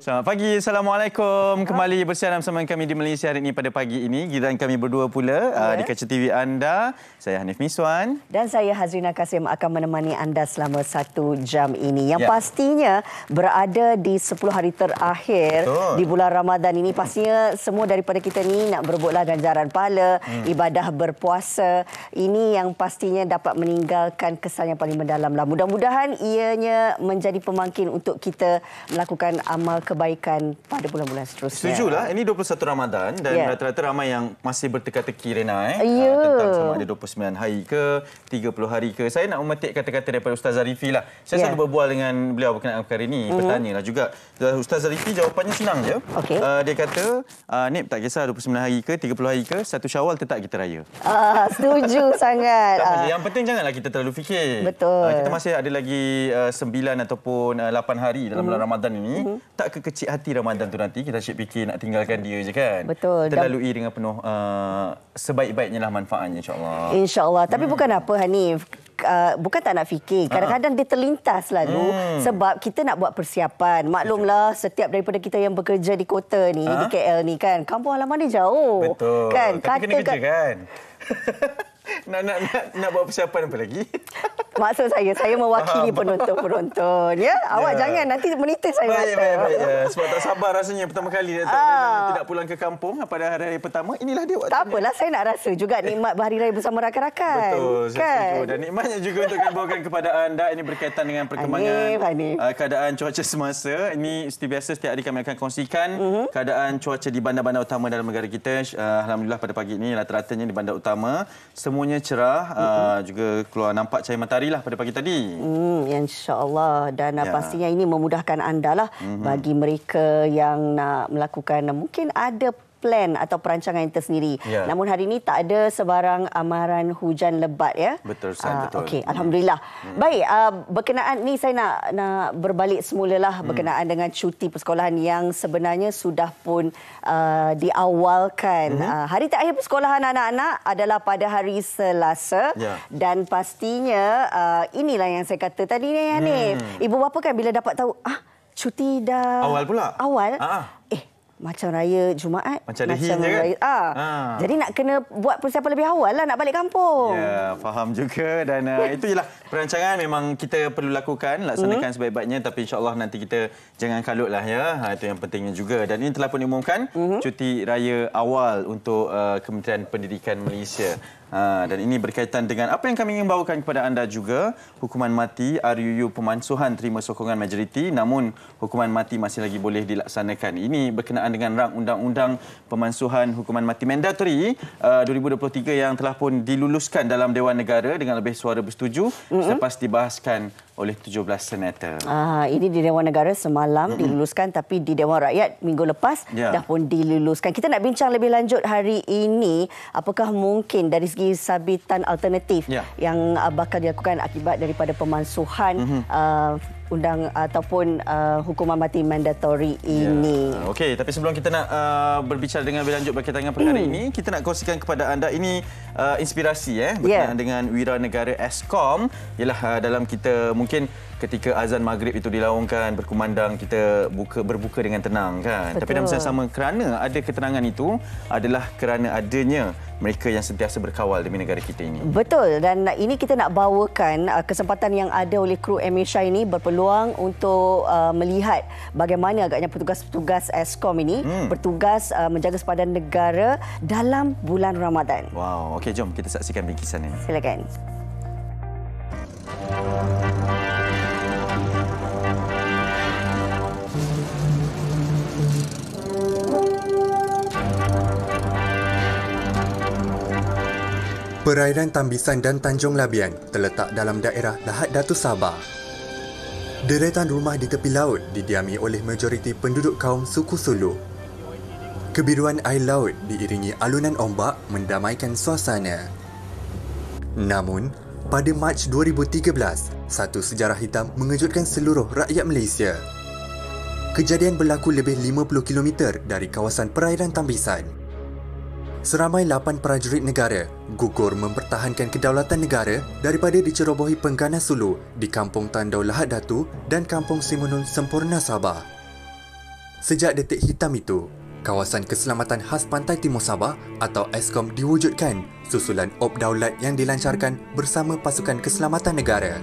Selamat pagi, Assalamualaikum. Kembali bersiaran bersama kami di Malaysia hari ini pada pagi ini. Giliran kami berdua pula di kaca TV anda. Saya Hanif Miswan. Dan saya Hazrina Kasim akan menemani anda selama 1 jam ini. Yang pastinya berada di 10 hari terakhir di bulan Ramadan ini. Pastinya semua daripada kita ni nak berebutlah ganjaran pahala, ibadah berpuasa. Ini yang pastinya dapat meninggalkan kesan yang paling mendalam lah. Mudah-mudahan ianya menjadi pemangkin untuk kita melakukan amal kebaikan pada bulan-bulan seterusnya. Setujulah. Ini 21 Ramadan dan rata-rata ramai yang masih berteka-teki, Rena, tentang sama ada 29 hari ke, 30 hari ke. Saya nak memetik kata-kata daripada Ustaz Zarifi lah. Saya selalu berbual dengan beliau berkenaan perkara ini. Bertanyalah juga. Ustaz Zarifi jawapannya senang je. Dia kata, Nip, tak kisah 29 hari ke, 30 hari ke, 1 Syawal tetap kita raya. Setuju sangat. Yang penting janganlah kita terlalu fikir. Betul. Kita masih ada lagi 9 ataupun 8 hari dalam bulan Ramadan ini. Tak kekecil hati Ramadan tu nanti kita asyik fikir nak tinggalkan dia je kan. Betul. Kita lalui dengan penuh sebaik-baiknya lah manfaatnya, insyaAllah. InsyaAllah. Tapi bukan apa, Hanif. Bukan tak nak fikir. Kadang-kadang dia terlintas lalu sebab kita nak buat persiapan. Maklumlah, setiap daripada kita yang bekerja di kota ni, di KL ni kan, kampung halaman dia jauh. Betul. Kan? Tapi kena kerja kan? nak buat persiapan apa lagi? Maksud saya mewakili penonton-penonton. Ya? Awak jangan nanti menita saya. Baik. Sebab tak sabar rasanya pertama kali tidak pulang ke kampung pada hari raya pertama. Inilah dia waktunya. Tak apalah, saya nak rasa juga nikmat berhari raya bersama rakan-rakan. Betul, saya setuju. Dan nikmatnya juga untuk kami bawakan kepada anda. Ini berkaitan dengan perkembangan keadaan cuaca semasa. Ini seperti biasa setiap hari kami akan kongsikan keadaan cuaca di bandar-bandar utama dalam negara kita. Alhamdulillah pada pagi ini rata-ratanya di bandar utama semuanya cerah, juga keluar nampak cahaya matahari lah pada pagi tadi. InsyaAllah. Dan pastinya ini memudahkan anda lah bagi mereka yang nak melakukan, mungkin ada plan atau perancangan yang tersendiri. Namun hari ini tak ada sebarang amaran hujan lebat ya. Betul, betul. Okey, alhamdulillah. Baik, berkenaan ni saya nak berbalik semulalah berkenaan dengan cuti persekolahan yang sebenarnya sudah pun diawalkan. Hari terakhir persekolahan anak-anak adalah pada hari Selasa dan pastinya inilah yang saya kata tadi ni Hanif. Ibu bapa kan bila dapat tahu cuti dah awal pula. Macam raya Jumaat. Macam raya kan? Jadi nak kena buat persiapan lebih awal lah nak balik kampung. Ya, faham juga. Dan itu ialah perancangan memang kita perlu lakukan, laksanakan sebaik-baiknya. Tapi insyaAllah nanti kita jangan kalut lah ya. Itu yang pentingnya juga. Dan ini telah pun diumumkan cuti raya awal untuk Kementerian Pendidikan Malaysia. Dan ini berkaitan dengan apa yang kami ingin bawakan kepada anda juga. Hukuman mati, RUU pemansuhan terima sokongan majoriti. Namun hukuman mati masih lagi boleh dilaksanakan. Ini berkenaan dengan rang undang-undang pemansuhan hukuman mati mandatory 2023 yang telah pun diluluskan dalam Dewan Negara dengan lebih suara bersetuju selepas dibahaskan oleh 17 senator. Ini di Dewan Negara semalam diluluskan, tapi di Dewan Rakyat minggu lepas dah pun diluluskan. Kita nak bincang lebih lanjut hari ini apakah mungkin dari segi sabitan alternatif yang bakal dilakukan akibat daripada pemansuhan undang ataupun hukuman mati mandatori ini. Okey, tapi sebelum kita nak berbicara dengan lebih lanjut berkaitan dengan perkara ini, kita nak kongsikan kepada anda ini inspirasi berkenaan dengan Wira Negara Eskom. Ialah dalam kita mungkin ketika azan maghrib itu dilaungkan berkumandang, kita berbuka dengan tenang kan. Betul. Tapi dalam masa sama kerana ada ketenangan itu adalah kerana adanya mereka yang sentiasa berkawal demi negara kita ini. Betul, dan ini kita nak bawakan kesempatan yang ada oleh kru Malaysia ini berpeluang untuk melihat bagaimana agaknya petugas-petugas Eskom ini bertugas menjaga sepadan negara dalam bulan Ramadan. Wow, okey, jom kita saksikan bingkisan ini. Silakan. Perairan Tambisan dan Tanjung Labian terletak dalam daerah Lahad Datu Sabah. Deretan rumah di tepi laut didiami oleh majoriti penduduk kaum suku Sulu. Kebiruan air laut diiringi alunan ombak mendamaikan suasana. Namun, pada Mac 2013, satu sejarah hitam mengejutkan seluruh rakyat Malaysia. Kejadian berlaku lebih 50 km dari kawasan perairan Tambisan. Seramai 8 prajurit negara gugur mempertahankan kedaulatan negara daripada dicerobohi pengganas Sulu di Kampung Tandau Lahad Datu dan Kampung Simunul Sempurna Sabah. Sejak detik hitam itu, Kawasan Keselamatan Khas Pantai Timur Sabah atau ESKOM diwujudkan susulan Op Daulat yang dilancarkan bersama Pasukan Keselamatan Negara.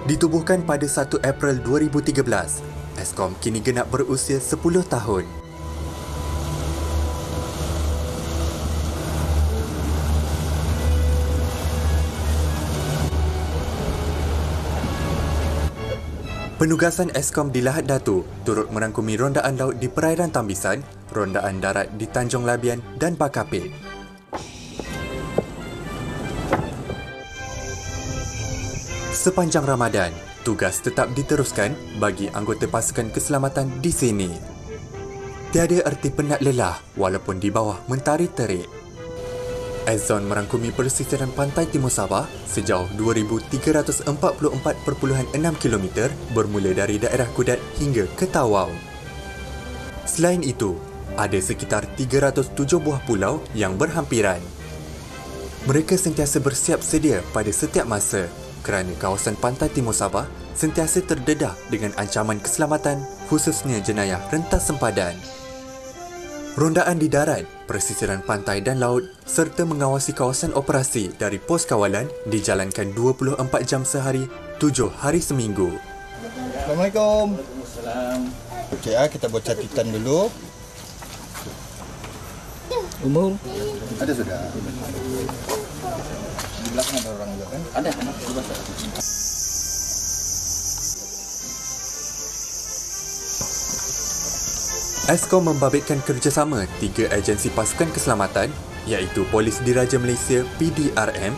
Ditubuhkan pada 1 April 2013, ESKOM kini genap berusia 10 tahun. Penugasan ESKOM di Lahad Datu turut merangkumi rondaan laut di perairan Tambisan, rondaan darat di Tanjung Labian dan Bakapik. Sepanjang Ramadan, tugas tetap diteruskan bagi anggota pasukan keselamatan di sini. Tiada erti penat lelah walaupun di bawah mentari terik. Ezon merangkumi pesisiran pantai Timur Sabah sejauh 2,344.6 km bermula dari daerah Kudat hingga ke Tawau. Selain itu, ada sekitar 307 buah pulau yang berhampiran. Mereka sentiasa bersiap sedia pada setiap masa kerana kawasan pantai Timur Sabah sentiasa terdedah dengan ancaman keselamatan khususnya jenayah rentas sempadan. Rondaan di darat, pesisiran pantai dan laut serta mengawasi kawasan operasi dari pos kawalan dijalankan 24 jam sehari, 7 hari seminggu. Assalamualaikum. Okey, kita buat catatan dulu. Umur? Ada sudah. Di belakang ada orang juga kan? Ada. ESKOM membabitkan kerjasama 3 agensi pasukan keselamatan iaitu Polis Diraja Malaysia PDRM,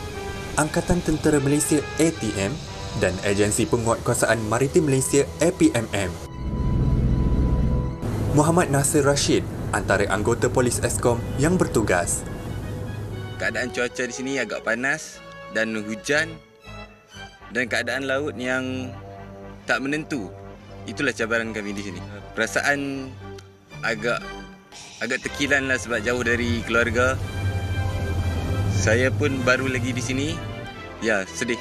Angkatan Tentera Malaysia ATM dan Agensi Penguatkuasaan Maritim Malaysia APMM. Muhammad Nasir Rashid antara anggota Polis ESKOM yang bertugas. Keadaan cuaca di sini agak panas dan hujan dan keadaan laut yang tak menentu. Itulah cabaran kami di sini. Perasaan agak terkilan lah sebab jauh dari keluarga. Saya pun baru lagi di sini. Ya, sedih.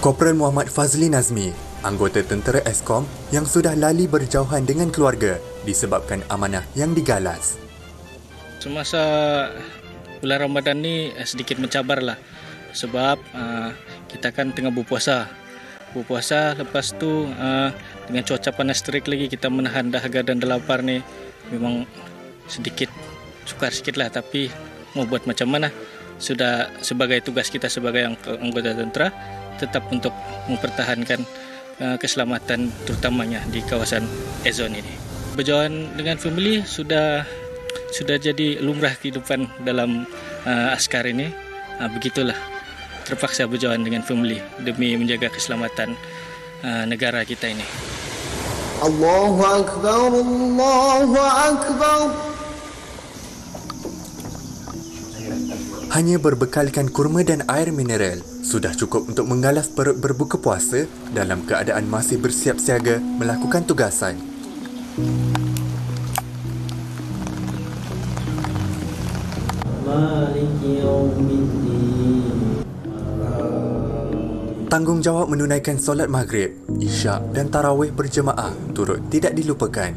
Korporal Muhammad Fazli Nazmi, anggota tentera ESKOM yang sudah lali berjauhan dengan keluarga disebabkan amanah yang digalas. Semasa bulan Ramadan ni sedikit mencabar lah sebab kita kan tengah berpuasa. Lepas tu dengan cuaca panas terik lagi kita menahan dahaga dan lapar ni memang sedikit sukar sikit lah, tapi mau buat macam mana, sudah sebagai tugas kita sebagai anggota tentera tetap untuk mempertahankan keselamatan terutamanya di kawasan Ezon ini. Berjauhan dengan family sudah jadi lumrah kehidupan dalam askar ini. Begitulah, terpaksa berjauhan dengan family demi menjaga keselamatan negara kita ini. Allahu Akbar, Allahu Akbar. Hanya berbekalkan kurma dan air mineral sudah cukup untuk menggalas perut berbuka puasa dalam keadaan masih bersiap siaga melakukan tugasan. Tanggungjawab menunaikan solat maghrib, isyak dan tarawih berjemaah turut tidak dilupakan.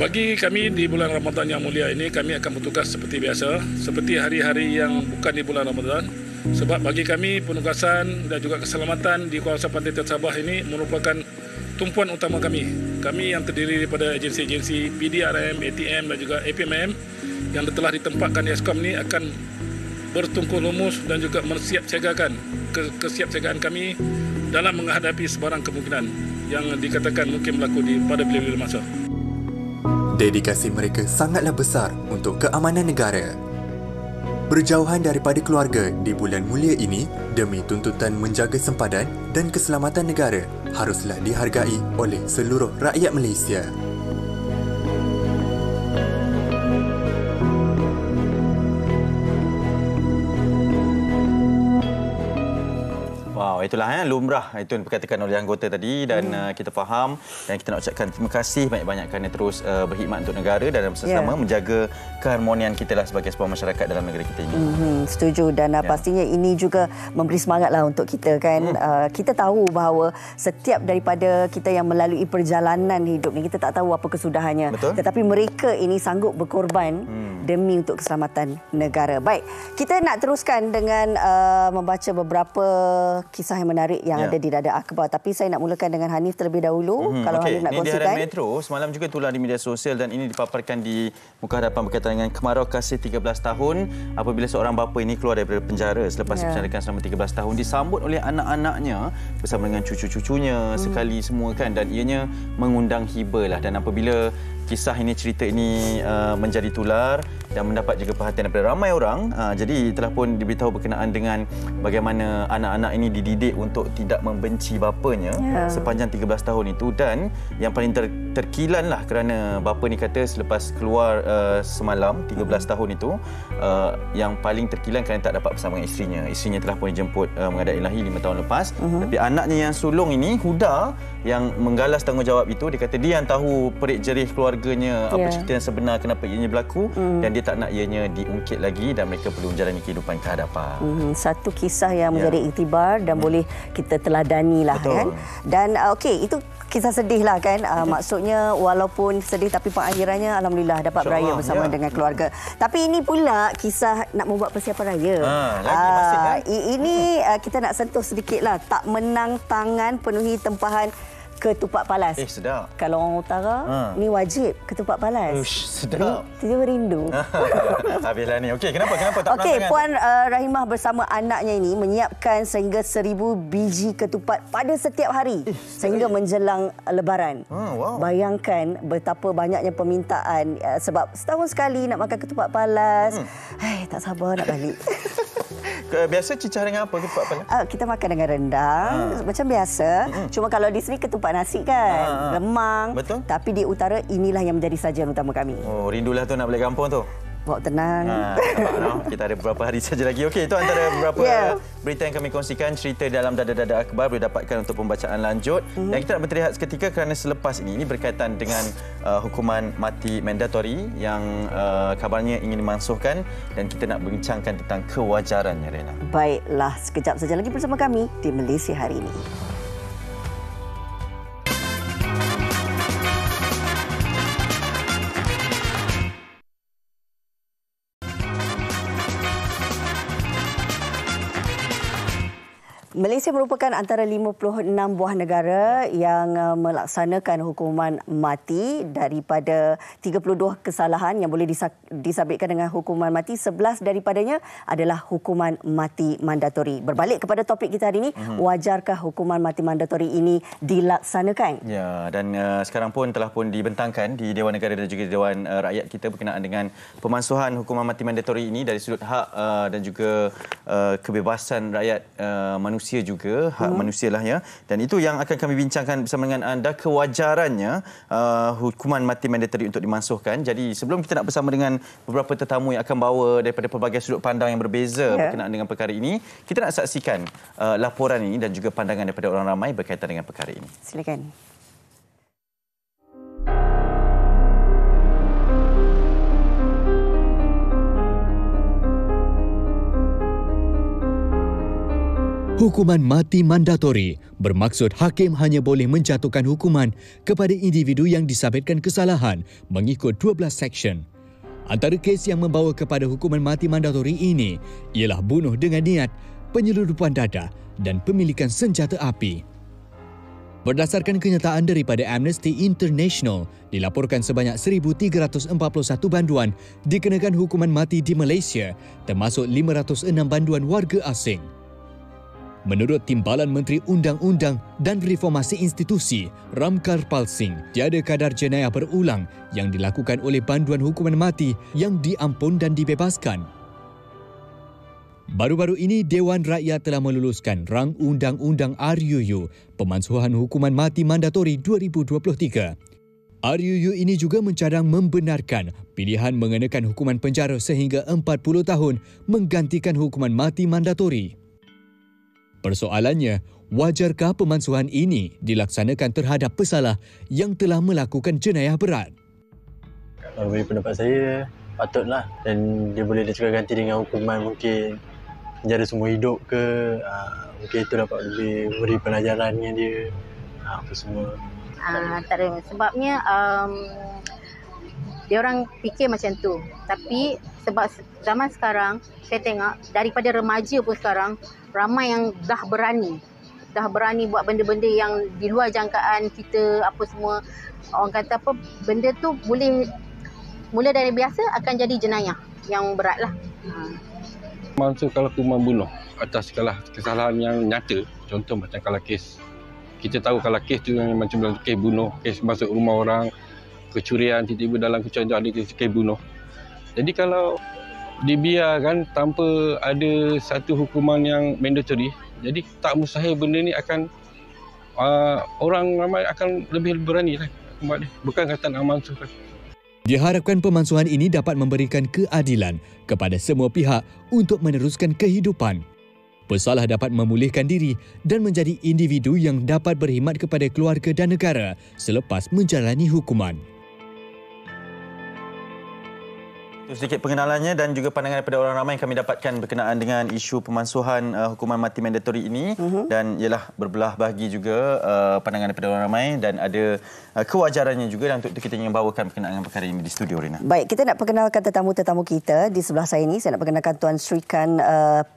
Bagi kami di bulan Ramadan yang mulia ini, kami akan bertugas seperti biasa, seperti hari-hari yang bukan di bulan Ramadan. Sebab bagi kami, penugasan dan juga keselamatan di kawasan Pantai Timur Sabah ini merupakan tumpuan utama kami. Kami yang terdiri daripada agensi-agensi PDRM, ATM dan juga APMM yang telah ditempatkan di ESKOM ini akan bertungkus lumus dan juga mensiapsiagakan kesiapsiagaan kami dalam menghadapi sebarang kemungkinan yang dikatakan mungkin berlaku pada bila-bila masa. Dedikasi mereka sangatlah besar untuk keamanan negara. Berjauhan daripada keluarga di bulan mulia ini demi tuntutan menjaga sempadan dan keselamatan negara haruslah dihargai oleh seluruh rakyat Malaysia. itulah lumrah itu yang dikatakan oleh anggota tadi dan kita faham dan kita nak ucapkan terima kasih banyak-banyak kerana terus berkhidmat untuk negara dan bersama-sama menjaga keharmonian kita lah sebagai sebuah masyarakat dalam negara kita ini. Setuju dan pastinya ini juga memberi semangatlah untuk kita kan. Kita tahu bahawa setiap daripada kita yang melalui perjalanan hidup ni kita tak tahu apa kesudahannya. Betul. Tetapi mereka ini sanggup berkorban demi untuk keselamatan negara. Baik, kita nak teruskan dengan membaca beberapa kisah yang menarik yang ada di Dada Akhbar. Tapi saya nak mulakan dengan Hanif terlebih dahulu. Kalau Hanif nak kongsikan. Ini di harian Metro semalam juga tular di media sosial dan ini dipaparkan di muka hadapan berkaitan dengan kemarau kasih 13 tahun apabila seorang bapa ini keluar daripada penjara selepas dipenjarakan selama 13 tahun disambut oleh anak-anaknya bersama dengan cucu-cucunya sekali semua kan dan ianya mengundang hibah lah dan apabila kisah ini, cerita ini menjadi tular dan mendapat juga perhatian daripada ramai orang. Jadi telah pun diberitahu berkenaan dengan bagaimana anak-anak ini dididik untuk tidak membenci bapanya sepanjang 13 tahun itu dan yang paling terkilan lah kerana bapa ni kata selepas keluar semalam 13 tahun itu yang paling terkilan kerana tak dapat bersama dengan isterinya. Isterinya telah pun dijemput menghadap ilahi 5 tahun lepas. Tapi anaknya yang sulung ini, Huda, yang menggalas tanggungjawab itu, dia kata dia yang tahu perik jerih keluarganya, apa cerita yang sebenar, kenapa ianya berlaku dan dia tak nak ianya diungkit lagi dan mereka perlu menjalani kehidupan ke hadapan. Satu kisah yang menjadi iktibar dan boleh kita teladani lah kan. Dan okey, itu kisah sedih lah kan. Maksudnya walaupun sedih tapi pengakhirannya alhamdulillah dapat beraya bersama dengan keluarga. Tapi ini pula kisah nak membuat persiapan raya. Ini kita nak sentuh sedikit lah. Tak menang tangan penuhi tempahan ketupat palas. Sedap. Kalau orang utara, ni wajib ketupat palas. Sedap. Tiba rindu. Habislah ni. Okey, kenapa tak Okey, Puan Rahimah bersama anaknya ini menyiapkan sehingga 1000 biji ketupat pada setiap hari sehingga menjelang Lebaran. Bayangkan betapa banyaknya permintaan sebab setahun sekali nak makan ketupat palas. Tak sabar nak balik. Biasa cicah dengan apa ketupat palas? Kita makan dengan rendang macam biasa. Cuma kalau di sini ketupat nasi kan, lemang. Betul. Tapi di utara inilah yang menjadi sajian utama kami. Rindulah tu nak balik kampung tu. Bawa tenang. Kita ada beberapa hari saja lagi. Okey, itu antara beberapa berita yang kami kongsikan. Cerita dalam Dada Akhbar boleh dapatkan untuk pembacaan lanjut. Dan kita nak berterehat seketika kerana selepas ini berkaitan dengan hukuman mati mandatori yang kabarnya ingin dimansuhkan dan kita nak bincangkan tentang kewajarannya, Rena. Baiklah, sekejap saja lagi bersama kami di Malaysia Hari Ini. Malaysia merupakan antara 56 buah negara yang melaksanakan hukuman mati. Daripada 32 kesalahan yang boleh disabitkan dengan hukuman mati, 11 daripadanya adalah hukuman mati mandatori. Berbalik kepada topik kita hari ini, wajarkah hukuman mati mandatori ini dilaksanakan? Ya, dan sekarang pun telah pun dibentangkan di Dewan Negara dan juga Dewan Rakyat kita berkenaan dengan pemansuhan hukuman mati mandatori ini dari sudut hak dan juga kebebasan rakyat manusia juga, hak manusia lah ya. Dan itu yang akan kami bincangkan bersama dengan anda, kewajarannya hukuman mati mandatori untuk dimansuhkan. Jadi sebelum kita nak bersama dengan beberapa tetamu yang akan bawa daripada pelbagai sudut pandang yang berbeza berkenaan dengan perkara ini, kita nak saksikan laporan ini dan juga pandangan daripada orang ramai berkaitan dengan perkara ini. Silakan. Hukuman mati mandatori bermaksud hakim hanya boleh menjatuhkan hukuman kepada individu yang disabitkan kesalahan mengikut 12 seksyen. Antara kes yang membawa kepada hukuman mati mandatori ini ialah bunuh dengan niat, penyeludupan dadah dan pemilikan senjata api. Berdasarkan kenyataan daripada Amnesty International, dilaporkan sebanyak 1,341 banduan dikenakan hukuman mati di Malaysia, termasuk 506 banduan warga asing. Menurut Timbalan Menteri Undang-Undang dan Reformasi Institusi, Ramkarpal Singh, tiada kadar jenayah berulang yang dilakukan oleh banduan hukuman mati yang diampun dan dibebaskan. Baru-baru ini, Dewan Rakyat telah meluluskan Rang Undang-Undang RUU, Pemansuhan Hukuman Mati Mandatori 2023. RUU ini juga mencadang membenarkan pilihan mengenakan hukuman penjara sehingga 40 tahun menggantikan hukuman mati mandatori. Persoalannya, wajarkah pemansuhan ini dilaksanakan terhadap pesalah yang telah melakukan jenayah berat? Kalau bagi pendapat saya, patutlah. Dan dia boleh dicegah ganti dengan hukuman mungkin penjara seumur hidup ke. Mungkin itu dapat lebih beri pelajaran dengan dia. Apa semua. Tak ada. Sebabnya dia orang fikir macam tu. Tapi sebab zaman sekarang, saya tengok daripada remaja pun sekarang, ramai yang dah berani buat benda-benda yang di luar jangkaan kita, apa semua. Orang kata apa, benda tu boleh mula dari biasa akan jadi jenayah yang berat lah. Maksud kalau hukuman bunuh atas kesalahan yang nyata, contoh macam kalau kes, kita tahu kalau kes tu yang macam kes bunuh, kes masuk rumah orang, kecurian, tiba-tiba dalam kecurian tu ada kes bunuh. Jadi kalau dibiarkan tanpa ada satu hukuman yang mandatory, jadi tak mustahil benda ni akan orang ramai akan lebih berani lah. Bukan kata nak mansuhkan. Diharapkan pemansuhan ini dapat memberikan keadilan kepada semua pihak untuk meneruskan kehidupan. Pesalah dapat memulihkan diri dan menjadi individu yang dapat berkhidmat kepada keluarga dan negara selepas menjalani hukuman. Sedikit pengenalannya dan juga pandangan daripada orang ramai yang kami dapatkan berkenaan dengan isu pemansuhan hukuman mati mandatori ini dan ialah berbelah bagi juga pandangan daripada orang ramai dan ada kewajarannya juga dan untuk itu kita ingin bawakan berkenaan dengan perkara ini di studio, Rina. Baik, kita nak perkenalkan tetamu-tetamu kita di sebelah saya ini. Saya nak perkenalkan Tuan Srikan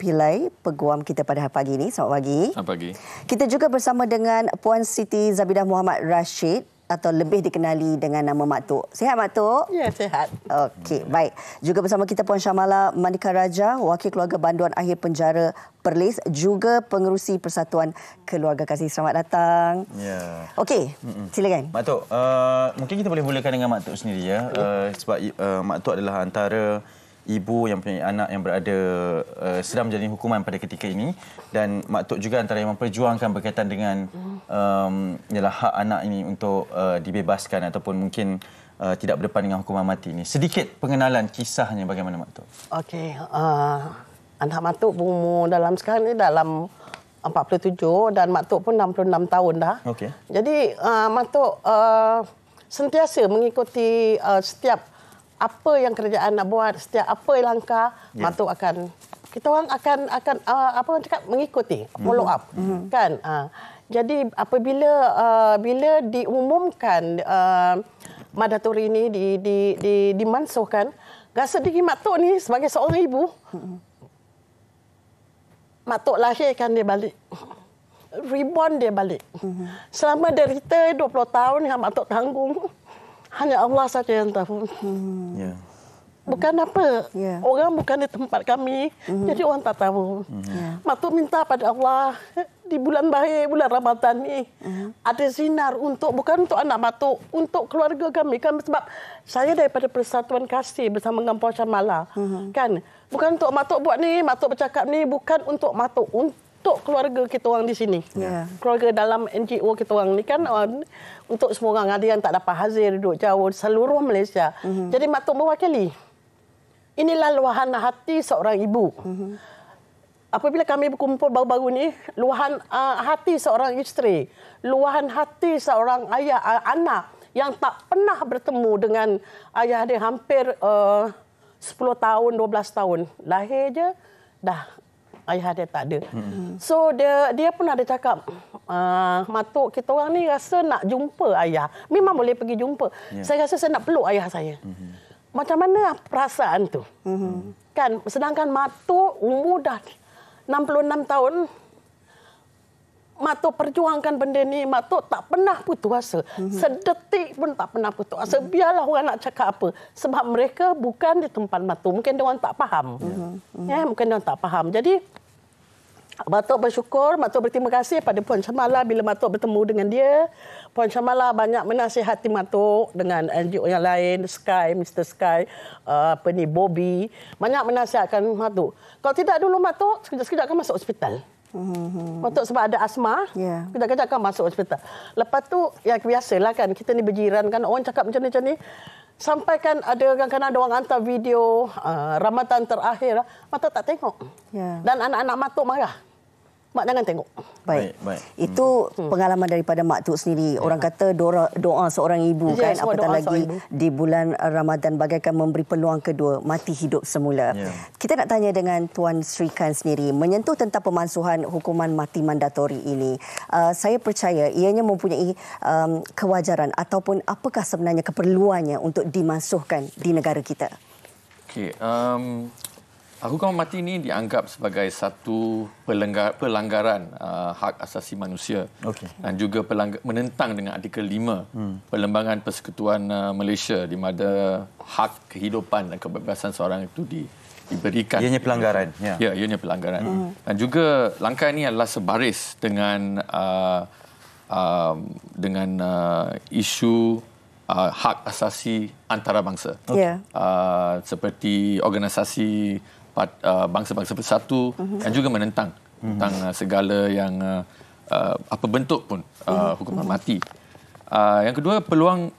Pillai, peguam kita pada pagi ini. Selamat pagi. Selamat pagi. Kita juga bersama dengan Puan Siti Zabidah Muhammad Rashid atau lebih dikenali dengan nama Mak Tok. Sihat Mak Tok? Ya, sihat. Okey, baik. Juga bersama kita Puan Syamala Mandika Raja, Wakil Keluarga Banduan Akhir Penjara Perlis, juga pengerusi Persatuan Keluarga Kasih. Selamat datang. Ya. Okey, silakan. Mak Tok, mungkin kita boleh mulakan dengan Mak Tok sendiri ya. Sebab Mak Tok adalah antara ibu yang punya anak yang berada sedang menjalani hukuman pada ketika ini dan Mak Tok juga antara yang memperjuangkan berkaitan dengan ialah hak anak ini untuk dibebaskan ataupun mungkin tidak berdepan dengan hukuman mati ini. Sedikit pengenalan kisahnya bagaimana Mak Tok? Okey, anak Mak Tok berumur dalam sekarang ni dalam 47 dan Mak Tok pun 66 tahun dah. Okey. Jadi Mak Tok sentiasa mengikuti setiap apa yang kerajaan nak buat, setiap apa langkah, Mak Tok akan, kita orang akan apa orang cakap, mengikuti, follow up, kan? Jadi apabila bila diumumkan mandatori ini dimansuhkan, rasa diri Mak Tok ni sebagai seorang ibu, Mak Tok lahirkan dia balik. Reborn dia balik. Selama derita 20 tahun yang Mak Tok tanggung, hanya Allah saja yang tahu. Bukan apa. Orang bukan di tempat kami. Jadi orang tak tahu. Mak Tok minta pada Allah di bulan baik, bulan Ramadan ni ada sinar untuk, bukan untuk anak Mak Tok, untuk keluarga kami. Kan sebab saya daripada Persatuan Kasih bersama dengan Puan Syamala. Kan? Bukan untuk Mak Tok buat ni, Mak Tok bercakap ni, bukan untuk Mak Tok, untuk keluarga kita orang di sini. Keluarga dalam NGO kita orang ni kan, untuk semua orang, ada yang tak dapat hasil, duduk jauh, seluruh Malaysia. Jadi Mak Tok mewakili. Inilah luahan hati seorang ibu. Apabila kami berkumpul baru-baru ni, luahan hati seorang isteri, luahan hati seorang ayah, anak yang tak pernah bertemu dengan ayah dia hampir 10 tahun, 12 tahun. Lahir je, dah ayah dia tak ada. So dia pun ada cakap, Mak Tok, kita orang ni rasa nak jumpa ayah. Memang boleh pergi jumpa. Saya rasa saya nak peluk ayah saya. Macam mana perasaan tu? Kan, sedangkan Mak Tok umur dah 66 tahun. Mak Tok perjuangkan benda ni, Mak Tok tak pernah putus asa. Sedetik pun tak pernah putus asa. Biarlah orang nak cakap apa. Sebab mereka bukan di tempat Mak Tok. Mungkin diorang tak faham. Mungkin diorang tak faham. Jadi, Mak Tok bersyukur, Mak Tok berterima kasih pada Puan Syamala bila Mak Tok bertemu dengan dia. Puan Syamala banyak menasihati Mak Tok dengan NGO yang lain, Sky, Mr. Sky, Bobby. Banyak menasihatkan Mak Tok. Kalau tidak dulu Mak Tok, sekejap-sekejap akan masuk hospital. Mak Tok sebab ada asma, kejap-kejap akan masuk hospital. Lepas tu, ya biasalah kan, kita ni berjiran kan, orang cakap macam ni. Sampai kan ada kadang-kadang ada orang hantar video Ramadan terakhir, Mak Tok tak tengok. Dan anak-anak Mak Tok marah. mak jangan tengok. Baik. Itu pengalaman daripada Mak Tuk sendiri. Orang kata doa seorang ibu kan, apatah lagi di bulan Ramadan bagaikan memberi peluang kedua, mati hidup semula. Kita nak tanya dengan Tuan Sri Khan sendiri menyentuh tentang pemansuhan hukuman mati mandatori ini. Saya percaya ianya mempunyai kewajaran ataupun apakah sebenarnya keperluannya untuk dimansuhkan di negara kita. Okey, hukuman mati ini dianggap sebagai satu pelanggaran hak asasi manusia dan juga menentang dengan Artikel 5 Perlembagaan Persekutuan Malaysia di mana hak kehidupan dan kebebasan seorang itu diberikan. Ianya pelanggaran. Ya, ianya pelanggaran. Dan juga langkah ini adalah sebaris dengan isu hak asasi antarabangsa. Seperti organisasi bangsa-bangsa bersatu dan juga menentang tentang segala yang apa bentuk pun hukuman mati. Yang kedua,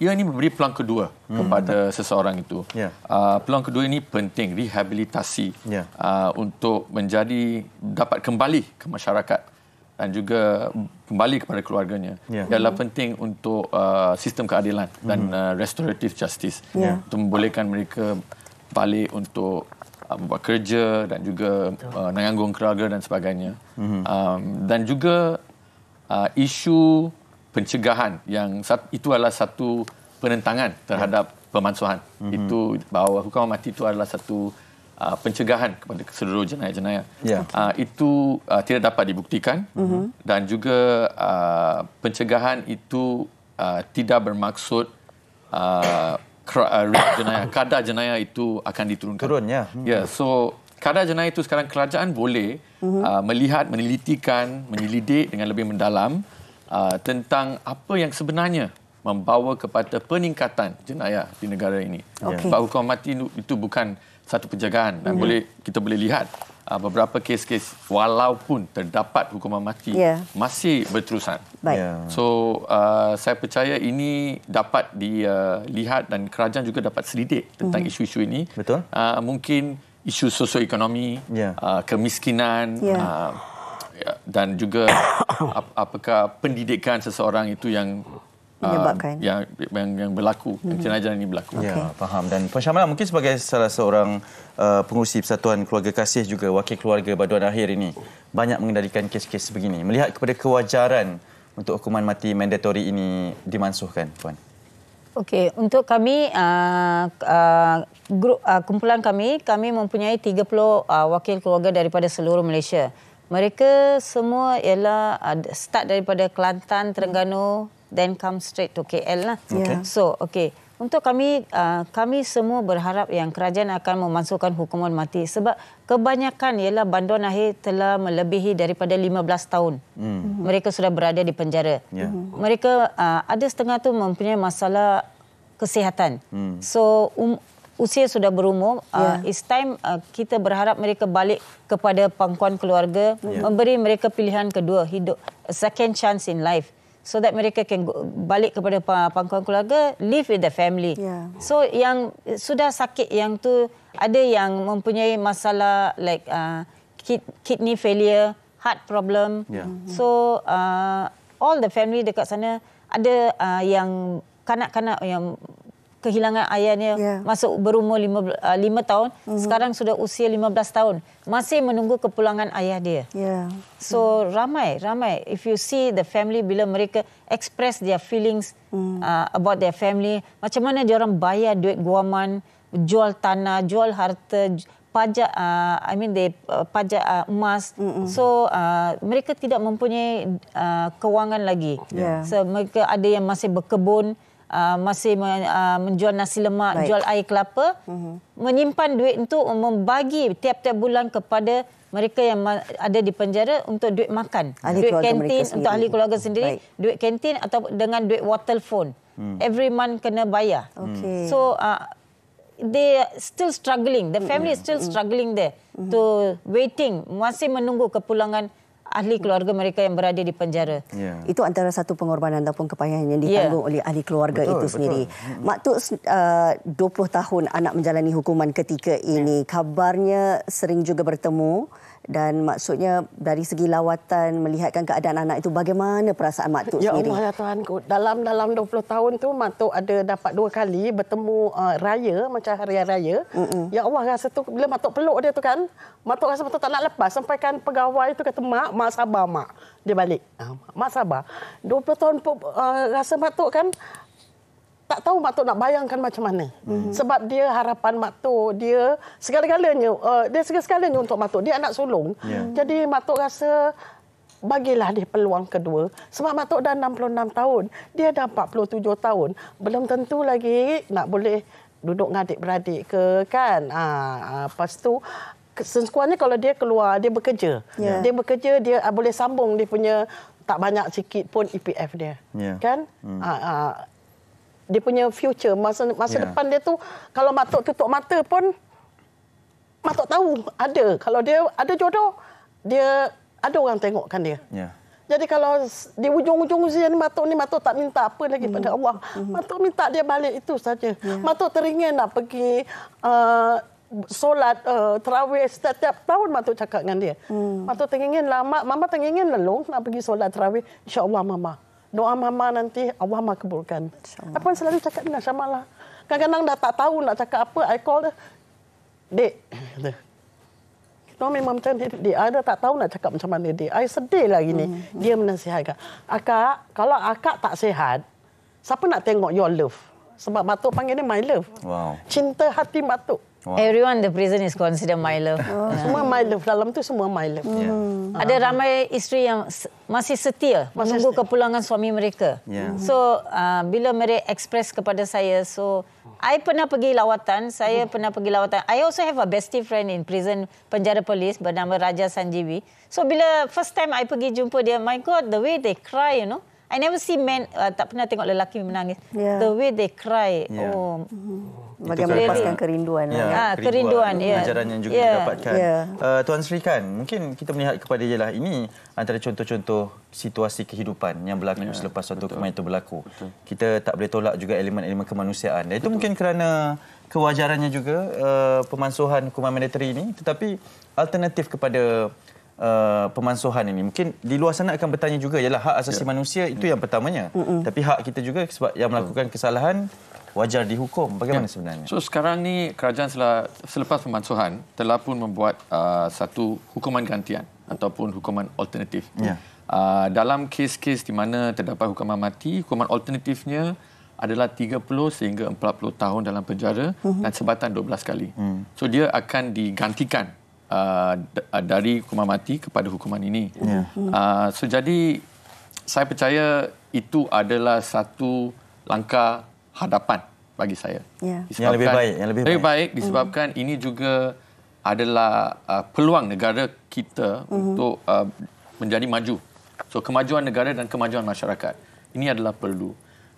ia ini memberi peluang kedua kepada seseorang itu. Peluang kedua ini penting, rehabilitasi untuk dapat kembali ke masyarakat dan juga kembali kepada keluarganya. Ialah penting untuk sistem keadilan dan restorative justice untuk membolehkan mereka balik untuk buat kerja dan juga menanggung keluarga dan sebagainya. Dan juga isu pencegahan yang itu adalah satu penentangan terhadap pemansuhan. Itu bahawa hukuman mati itu adalah satu pencegahan kepada seluruh jenayah-jenayah. Itu tidak dapat dibuktikan dan juga pencegahan itu tidak bermaksud kadar jenayah itu akan diturunkan. So kadar jenayah itu sekarang kerajaan boleh melihat, menelitikan, menyelidik dengan lebih mendalam tentang apa yang sebenarnya membawa kepada peningkatan jenayah di negara ini. Sebab hukuman mati itu bukan satu pencegahan dan kita boleh lihat beberapa kes-kes walaupun terdapat hukuman mati masih berterusan. So saya percaya ini dapat dilihat dan kerajaan juga dapat selidik tentang isu-isu ini. Mungkin isu sosioekonomi, kemiskinan dan juga apakah pendidikan seseorang itu yang menyebabkan yang berlaku, jenayah ini berlaku. Faham. Dan Puan Syamala mungkin sebagai salah seorang pengurusi Persatuan Keluarga Kasih juga wakil keluarga Baduan Akhir ini banyak mengendalikan kes-kes begini. Melihat kepada kewajaran untuk hukuman mati mandatori ini dimansuhkan, Puan. Okey, untuk kami grup kumpulan kami mempunyai 30 wakil keluarga daripada seluruh Malaysia. Mereka semua ialah start daripada Kelantan, Terengganu, then come straight to KL lah. So, untuk kami semua berharap yang kerajaan akan memasukkan hukuman mati sebab kebanyakan ialah Baduan Akhir telah melebihi daripada 15 tahun. Mereka sudah berada di penjara. Mereka ada setengah tu mempunyai masalah kesihatan. So, usia sudah berumur. It's time kita berharap mereka balik kepada pangkuan keluarga, memberi mereka pilihan kedua hidup, a second chance in life. So that mereka can balik kepada pangkuan keluarga, live with the family. So yang sudah sakit yang tu, ada yang mempunyai masalah like kidney failure, heart problem. So all the family dekat sana ada yang kanak-kanak yang kehilangan ayahnya masuk berumur 5 tahun, sekarang sudah usia 15 tahun, masih menunggu kepulangan ayah dia. So ramai. If you see the family, bila mereka express their feelings about their family, macam mana dia orang bayar duit guaman, jual tanah, jual harta, pajak, pajak emas. So mereka tidak mempunyai kewangan lagi. So mereka ada yang masih berkebun, masih menjual nasi lemak, jual air kelapa, menyimpan duit untuk membagi tiap-tiap bulan kepada mereka yang ada di penjara untuk duit makan, duit kantin untuk ahli keluarga sendiri, duit kantin atau dengan duit water phone. Every month kena bayar. So they are still struggling. The family is still struggling there to waiting, masih menunggu kepulangan ahli keluarga mereka yang berada di penjara. Itu antara satu pengorbanan ataupun kepayahan yang ditanggung oleh ahli keluarga itu sendiri. Mak Tuk 20 tahun anak menjalani hukuman ketika ini. Kabarnya sering juga bertemu Dan maksudnya dari segi lawatan, melihatkan keadaan anak itu, bagaimana perasaan Mak Tok Ya sendiri? Allah ya Tuhanku, dalam 20 tahun tu Mak Tok ada dapat 2 kali bertemu raya, macam hari raya. Ya Allah, rasa tu bila Mak Tok peluk dia tu kan, Mak Tok rasa betul tak nak lepas. Sampaikan pegawai tu kata, Mak sabar Mak. Dia balik. Mak sabar. 20 tahun rasa Mak Tok kan, tak tahu Mak Tok nak bayangkan macam mana. Sebab dia harapan Mak Tok, dia segala-galanya, dia segala-galanya untuk Mak Tok. Dia anak sulung. Jadi Mak Tok rasa bagilah dia peluang kedua. Sebab Mak Tok dah 66 tahun. Dia dah 47 tahun. Belum tentu lagi nak boleh duduk dengan adik-beradik ke kan. Lepas tu, sekurang-kurangnya kalau dia keluar, dia bekerja. Dia bekerja, dia boleh sambung dia punya tak banyak sikit pun EPF dia. Kan? Dia punya future, masa depan dia tu, kalau Mak Tok tutup mata pun, Mak Tok tahu ada. Kalau dia ada jodoh, dia ada orang tengokkan dia. Jadi kalau di ujung-ujung usia ni Mak Tok tak minta apa lagi pada Allah. Mak Tok minta dia balik itu saja. Mak Tok teringin nak pergi solat tarawih setiap tahun. Mak Tok cakap dengan dia. Mak Tok teringin lah, Mama teringin lah nak pergi solat tarawih. InsyaAllah Mama. Doa Mama nanti Allah makbulkan. Apa yang selalu cakap dengan Syamala. Kadang-kadang dah tak tahu nak cakap apa, I call dia, Dek. Kita memang macam ni, Dek. I dah tak tahu nak cakap macam mana, Dek. I sedih lagi ni. Dia menasihatkan. Akak, kalau akak tak sihat, siapa nak tengok your love? Sebab Mak Tok panggil dia my love. Cinta hati Mak Tok. Everyone in the prison is considered my love. Semua my love. Dalam tu semua my love. Ada ramai isteri yang masih setia menunggu kepulangan suami mereka. So, bila mereka express kepada saya, so I pernah pergi lawatan. I also have a bestie friend in prison, penjara polis bernama Raja Sanjeevi. So, bila first time I pergi jumpa dia, my God, the way they cry, you know. I never see men, tak pernah tengok lelaki menangis. The way they cry. Bagaimana melepaskan kerinduan. Kerinduan. Pelajaran yang juga didapatkan. Tuan Sri Kan, mungkin kita melihat kepada ialah ini antara contoh-contoh situasi kehidupan yang berlaku selepas suatu kemahiran itu berlaku. Kita tak boleh tolak juga elemen-elemen kemanusiaan. Dan itu mungkin kerana kewajarannya juga pemansuhan hukuman mandatory ini, tetapi alternatif kepada pemansuhan ini. Mungkin di luar sana akan bertanya juga, ialah hak asasi manusia itu yang pertamanya. Tapi hak kita juga sebab yang melakukan kesalahan wajar dihukum. Bagaimana sebenarnya? So sekarang ni kerajaan selepas pemansuhan telah pun membuat satu hukuman gantian ataupun hukuman alternatif. Dalam kes-kes di mana terdapat hukuman mati, hukuman alternatifnya adalah 30 sehingga 40 tahun dalam penjara dan sebatan 12 kali. So dia akan digantikan dari hukuman mati kepada hukuman ini. So jadi saya percaya itu adalah satu langkah hadapan bagi saya. Yang lebih baik disebabkan ini juga adalah peluang negara kita untuk menjadi maju. So kemajuan negara dan kemajuan masyarakat ini adalah perlu.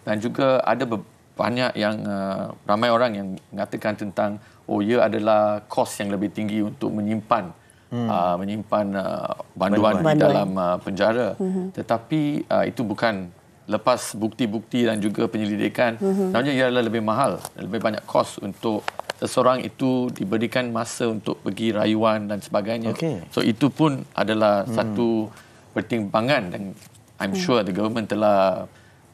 Dan juga ada banyak yang ramai orang yang mengatakan tentang ia adalah kos yang lebih tinggi untuk menyimpan banduan di dalam penjara. Tetapi itu bukan, lepas bukti-bukti dan juga penyelidikan, sebenarnya ia adalah lebih mahal, lebih banyak kos untuk seseorang itu diberikan masa untuk pergi rayuan dan sebagainya. So itu pun adalah satu pertimbangan dan I'm sure the government telah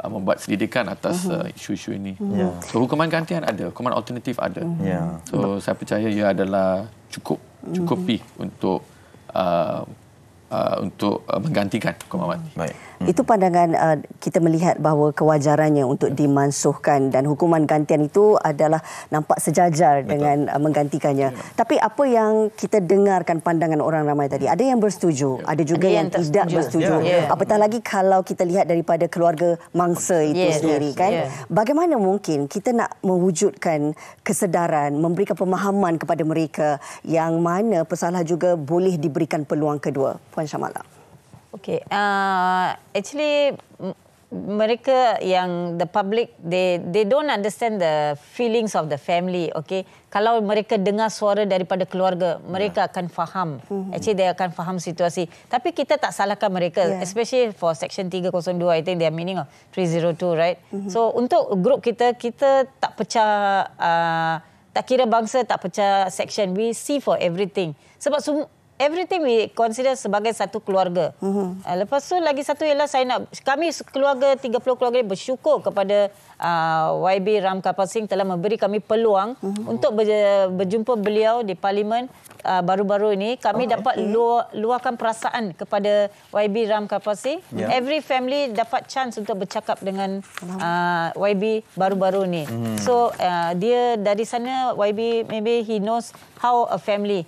membuat selidikan atas isu-isu ini. So hukuman gantian ada, hukuman alternatif ada. So saya percaya ia adalah cukupi untuk menggantikan hukuman mati. Baik. Itu pandangan kita melihat bahawa kewajarannya untuk dimansuhkan dan hukuman gantian itu adalah nampak sejajar dengan menggantikannya. Tapi apa yang kita dengarkan pandangan orang ramai tadi, ada yang bersetuju, ada juga yang tidak bersetuju. Apatah lagi kalau kita lihat daripada keluarga mangsa itu sendiri kan. Bagaimana mungkin kita nak mewujudkan kesedaran, memberikan pemahaman kepada mereka yang mana pesalah juga boleh diberikan peluang kedua. Puan Syamala. Okay, actually mereka yang the public they don't understand the feelings of the family. Okay, kalau mereka dengar suara daripada keluarga, mereka akan faham. Actually, they akan faham situasi. Tapi kita tak salahkan mereka, especially for Section 302. I think they are meaning of 302, right? So untuk grup kita tak pecah, tak kira bangsa, tak pecah section. We see for everything. Sebab everything we consider sebagai satu keluarga. Lepas tu lagi satu ialah kami keluarga 30 keluarga bersyukur kepada YB Ram Kapal Singh telah memberi kami peluang untuk berjumpa beliau di Parlimen baru-baru ini. Kami dapat luahkan perasaan kepada YB Ram Kapal Singh. Every family dapat chance untuk bercakap dengan YB baru-baru ini. So dia dari sana, YB maybe he knows how a family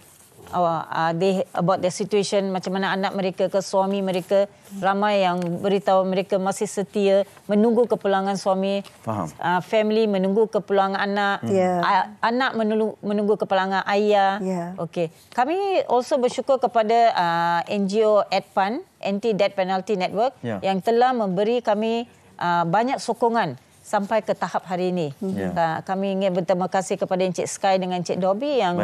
about their situation, macam mana anak mereka ke suami mereka. Ramai yang beritahu mereka masih setia menunggu kepulangan suami. Faham. Family menunggu kepulangan anak. Anak menunggu kepulangan ayah. Okey. Kami also bersyukur kepada NGO ADPAN, Anti-Death Penalty Network, yang telah memberi kami banyak sokongan sampai ke tahap hari ini. Kami ingin berterima kasih kepada Encik Sky dengan Encik Dobby yang